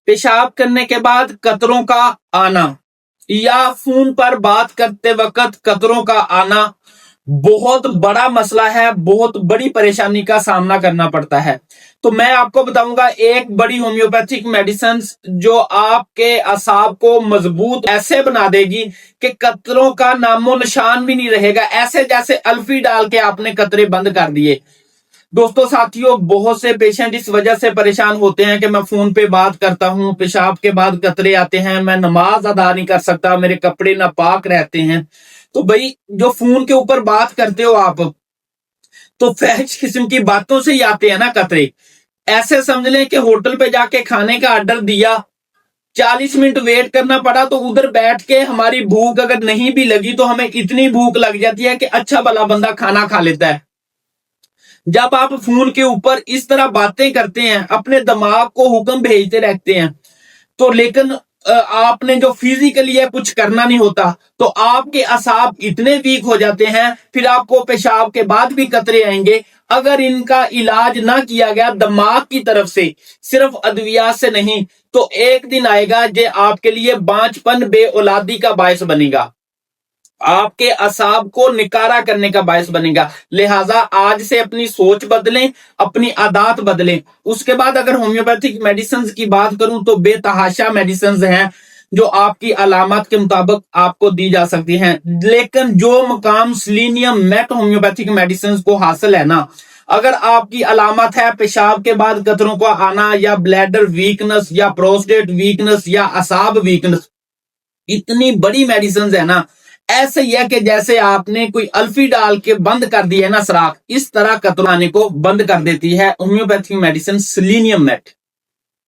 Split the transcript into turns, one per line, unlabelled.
पेशाब करने के बाद कतरों का आना या फोन पर बात करते वक्त कतरों का आना बहुत बड़ा मसला है, बहुत बड़ी परेशानी का सामना करना पड़ता है। तो मैं आपको बताऊंगा एक बड़ी होम्योपैथिक मेडिसिन जो आपके असाब को मजबूत ऐसे बना देगी कि कतरों का नामो निशान भी नहीं रहेगा, ऐसे जैसे अल्फी डाल के आपने कतरे बंद कर दिए। दोस्तों साथियों, बहुत से पेशेंट इस वजह से परेशान होते हैं कि मैं फोन पे बात करता हूं, पेशाब के बाद कतरे आते हैं, मैं नमाज अदा नहीं कर सकता, मेरे कपड़े नापाक रहते हैं। तो भाई जो फोन के ऊपर बात करते हो आप, तो फैश किस्म की बातों से ही आते हैं ना कतरे। ऐसे समझ लें कि होटल पे जाके खाने का ऑर्डर दिया, 40 मिनट वेट करना पड़ा, तो उधर बैठ के हमारी भूख अगर नहीं भी लगी तो हमें इतनी भूख लग जाती है कि अच्छा भला बंदा खाना खा लेता है। जब आप फोन के ऊपर इस तरह बातें करते हैं, अपने दिमाग को हुक्म भेजते रहते हैं, तो लेकिन आपने जो फिजिकली है कुछ करना नहीं होता, तो आपके असाब इतने वीक हो जाते हैं, फिर आपको पेशाब के बाद भी कतरे आएंगे। अगर इनका इलाज ना किया गया दिमाग की तरफ से, सिर्फ अद्वियात से नहीं, तो एक दिन आएगा जो आपके लिए बांझपन बे औलादी का बायस बनेगा, आपके असाब को निकारा करने का बायस बनेगा। लिहाजा आज से अपनी सोच बदलें, अपनी आदत बदलें। उसके बाद अगर होम्योपैथिक मेडिसिन की बात करूं तो बेतहाशा मेडिसिन हैं जो आपकी अलामत के मुताबिक आपको दी जा सकती हैं, लेकिन जो मकाम सेलेनियम मेट होम्योपैथिक मेडिसिन को हासिल है ना, अगर आपकी अलामत है पेशाब के बाद कतरों का आना या ब्लैडर वीकनेस या प्रोस्टेट वीकनेस या असाब वीकनेस, इतनी बड़ी मेडिसिन है ना, ऐसे ही है कि जैसे आपने कोई अल्फी डाल के बंद कर दी है ना सुराख, इस तरह कतराने को बंद कर देती है होम्योपैथिक मेडिसिन सेलेनियम मेट।